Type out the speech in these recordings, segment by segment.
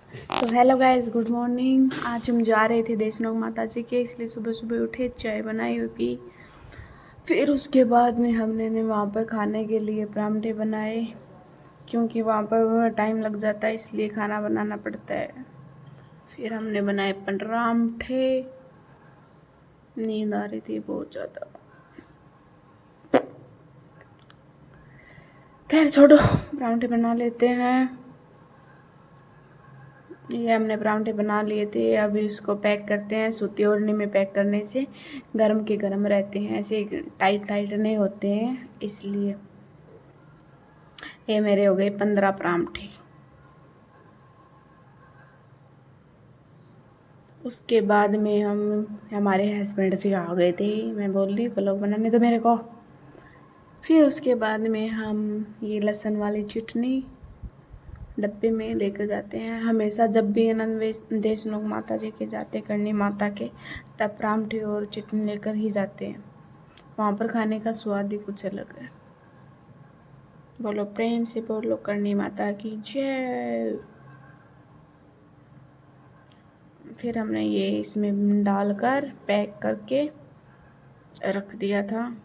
तो hello guys, good morning. आज हम जा रहे थे देशनोक माता जी के, इसलिए सुबह सुबह उठे, चाय बनाई हुई पी। फिर उसके बाद में हमने वहाँ पर खाने के लिए परांठे बनाए, क्योंकि वहाँ पर टाइम लग जाता है, इसलिए खाना बनाना पड़ता है। फिर हमने बनाए परांठे। नींद आ रही थी बहुत ज़्यादा। खैर छोड़ो, परांठे बना लेते हैं। ये हमने परांठे बना लिए थे, अभी इसको पैक करते हैं। सूती ओढ़नी में पैक करने से गर्म के गर्म रहते हैं, ऐसे टाइट टाइट नहीं होते हैं, इसलिए। ये मेरे हो गए 15 परांठे। उसके बाद में हमारे हस्बैंड से आ गए थे। मैं बोल रही व्लॉग बनाने तो मेरे को। फिर उसके बाद में हम ये लहसुन वाली चटनी डब्बे में लेकर जाते हैं। हमेशा जब भी देशनोक माता जी के जाते, करनी माता के, तब परांठे और चटनी लेकर ही जाते हैं। वहाँ पर खाने का स्वाद ही कुछ अलग है। बोलो प्रेम से, बोलो करनी माता की जय। फिर हमने ये इसमें डालकर पैक करके रख दिया था।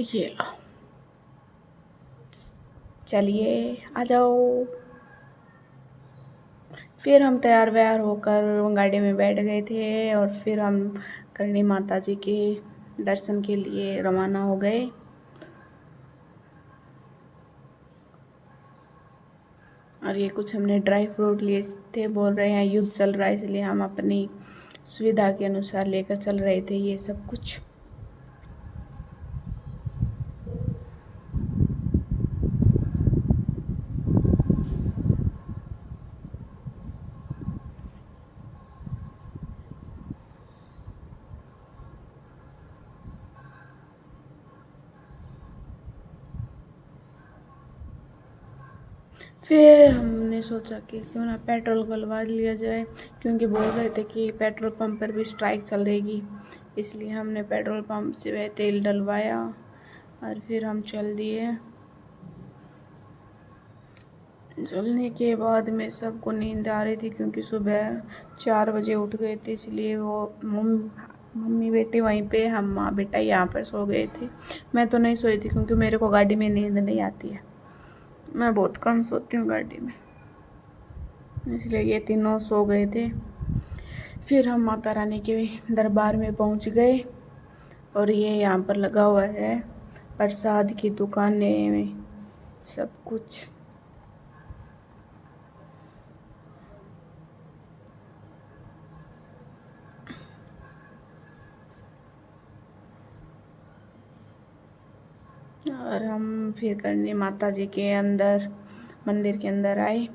ये लो, चलिए आ जाओ। फिर हम तैयार व्यार होकर गाड़ी में बैठ गए थे और फिर हम करनी माता जी के दर्शन के लिए रवाना हो गए। और ये कुछ हमने ड्राई फ्रूट लिए थे। बोल रहे हैं युद्ध चल रहा है, इसलिए हम अपनी सुविधा के अनुसार लेकर चल रहे थे ये सब कुछ। फिर हमने सोचा कि क्यों ना पेट्रोल डलवा लिया जाए, क्योंकि बोल रहे थे कि पेट्रोल पंप पर भी स्ट्राइक चलेगी, इसलिए हमने पेट्रोल पंप से वह तेल डलवाया और फिर हम चल दिए। चलने के बाद में सबको नींद आ रही थी, क्योंकि सुबह 4 बजे उठ गए थे, इसलिए वो मम्मी बेटी वहीं पे, हम माँ बेटा यहाँ पर सो गए थे। मैं तो नहीं सोई थी, क्योंकि मेरे को गाड़ी में नींद नहीं आती है। मैं बहुत कम सोती हूँ गाड़ी में, इसलिए ये तीनों सो गए थे। फिर हम माता रानी के दरबार में पहुँच गए और ये यहाँ पर लगा हुआ है प्रसाद की दुकानें में सब कुछ। और हम फिर करनी माता जी के अंदर, मंदिर के अंदर आए।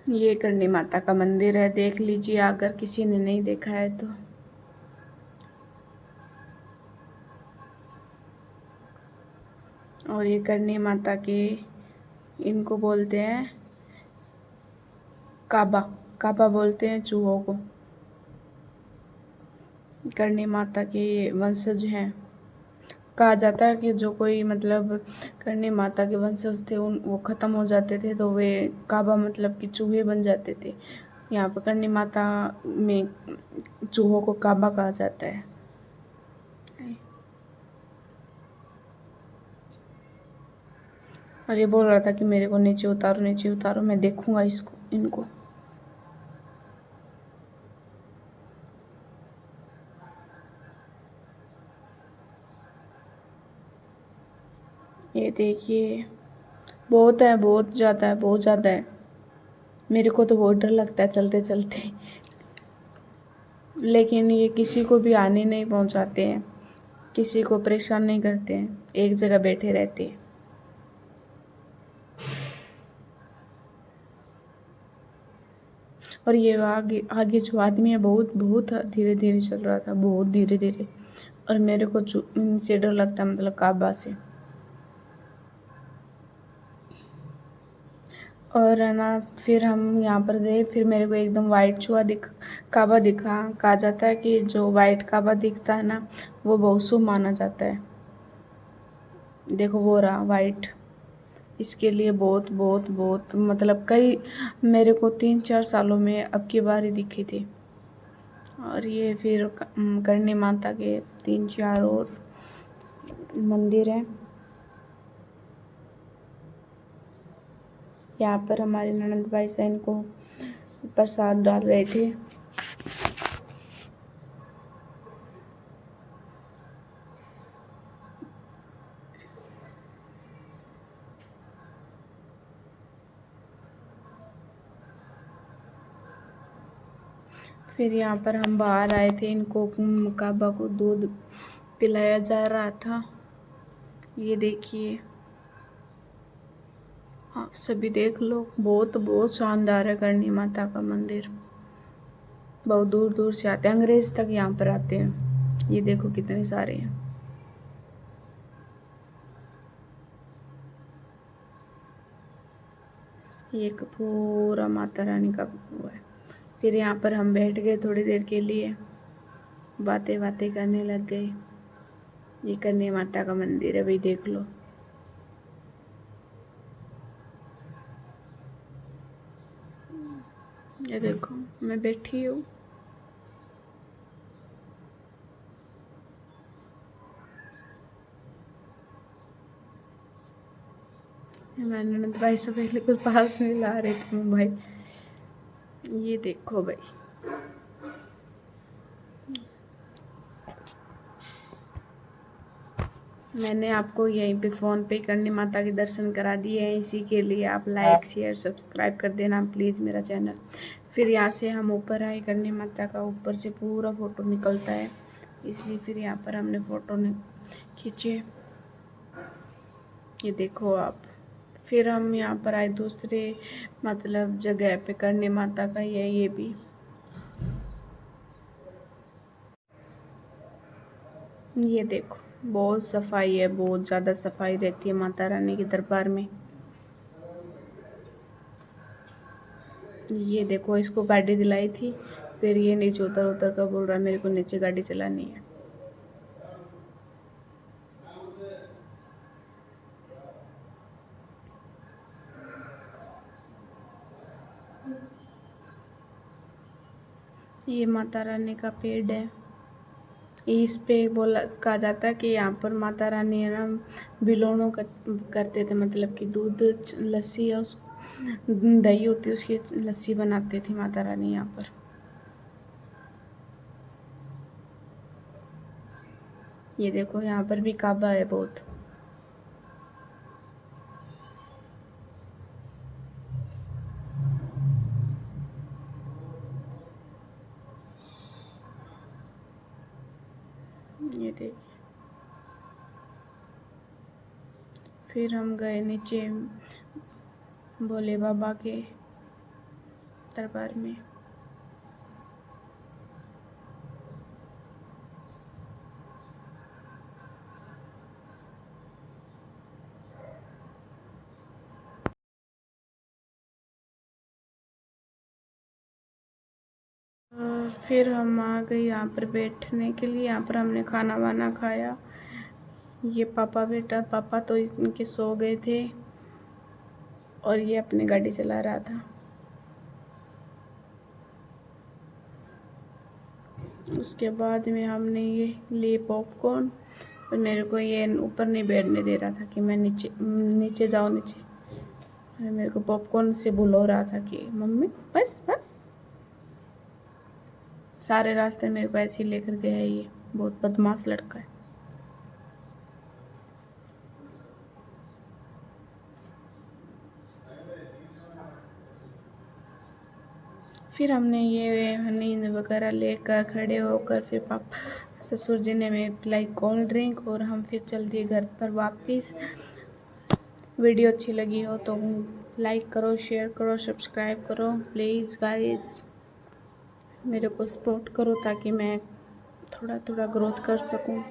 ये करनी माता का मंदिर है, देख लीजिए अगर किसी ने नहीं देखा है तो। और ये करनी माता के, इनको बोलते हैं काबा, काबा बोलते हैं चूहों को। करनी माता के ये वंशज हैं। कहा जाता है कि जो कोई मतलब करनी माता के वंशज थे, वो ख़त्म हो जाते थे, तो वे काबा मतलब कि चूहे बन जाते थे। यहाँ पर करनी माता में चूहों को काबा कहा जाता है। और ये बोल रहा था कि मेरे को नीचे उतारो, नीचे उतारो, मैं देखूंगा इनको। ये देखिए, बहुत है, बहुत ज़्यादा है, बहुत ज़्यादा है। मेरे को तो बहुत डर लगता है चलते चलते, लेकिन ये किसी को भी हानि नहीं पहुंचाते हैं, किसी को परेशान नहीं करते हैं, एक जगह बैठे रहते हैं। और ये आगे आगे जो आदमी है, बहुत बहुत धीरे धीरे चल रहा था, बहुत धीरे धीरे। और मेरे को इनसे डर लगता है, मतलब काबा से। और है ना, फिर हम यहाँ पर गए, फिर मेरे को एकदम वाइट काबा दिखा। कहा जाता है कि जो वाइट काबा दिखता है ना, वो बहुत शुभ माना जाता है। देखो वो रहा वाइट, इसके लिए बहुत बहुत बहुत मतलब कई, मेरे को 3-4 सालों में अब की बार ही दिखी थी। और ये फिर करणी माता के 3-4 और मंदिर हैं। यहाँ पर हमारे ननंद भाई सैन को प्रसाद डाल रहे थे। फिर यहाँ पर हम बाहर आए थे, इनको काबा को दूध पिलाया जा रहा था। ये देखिए, आप सभी देख लो, बहुत बहुत शानदार है करणी माता का मंदिर। बहुत दूर दूर से आते हैं, अंग्रेज तक यहाँ पर आते हैं। ये देखो कितने सारे हैं। ये पूरा माता रानी का वो है। फिर यहाँ पर हम बैठ गए थोड़ी देर के लिए, बातें बातें करने लग गए। ये करणी माता का मंदिर है भाई, देख लो। ये देखो मैं बैठी हूँ। हमारे ननद भाई से पहले कुछ पास में ला रहे थे भाई। ये देखो भाई, मैंने आपको यहीं पे फ़ोन पे करणी माता के दर्शन करा दिए हैं। इसी के लिए आप लाइक शेयर सब्सक्राइब कर देना प्लीज़ मेरा चैनल। फिर यहाँ से हम ऊपर आए, करणी माता का ऊपर से पूरा फ़ोटो निकलता है, इसलिए फिर यहाँ पर हमने फ़ोटो खींचे। ये देखो आप। फिर हम यहाँ पर आए दूसरे मतलब जगह पे, करणी माता का ये भी। ये देखो बहुत सफाई है, बहुत ज़्यादा सफाई रहती है माता रानी के दरबार में। ये देखो, इसको गाड़ी दिलाई थी, फिर ये नीचे उतर उतर कर बोल रहा है मेरे को नीचे गाड़ी चलानी है। ये माता रानी का पेड़ है। इस पे बोला कहा जाता है कि यहाँ पर माता रानी है ना, बिलोणों करते थे, मतलब कि दूध लस्सी है, उस दही होती है उसकी लस्सी बनाते थे माता रानी यहाँ पर। ये देखो यहाँ पर भी काबा है बहुत। ये देखिए, फिर हम गए नीचे भोले बाबा के दरबार में। फिर हम आ गए यहाँ पर बैठने के लिए। यहाँ पर हमने खाना वाना खाया। ये पापा बेटा, पापा तो इनके सो गए थे और ये अपनी गाड़ी चला रहा था। उसके बाद में हमने ये लिए पॉपकॉर्न, और मेरे को ये ऊपर नहीं बैठने दे रहा था कि मैं नीचे जाओ नीचे। मेरे को पॉपकॉर्न से बुला रहा था कि मम्मी बस बस। सारे रास्ते मेरे को ऐसे ही लेकर गया है, ये बहुत बदमाश लड़का है। फिर हमने ये नींद वगैरह लेकर खड़े होकर फिर पापा ससुर जी ने हमें पिलाई कोल्ड ड्रिंक, और हम फिर चल दिए घर पर वापस। वीडियो अच्छी लगी हो तो लाइक करो, शेयर करो, सब्सक्राइब करो प्लीज़ गाइस। मेरे को सपोर्ट करो ताकि मैं थोड़ा थोड़ा ग्रोथ कर सकूं।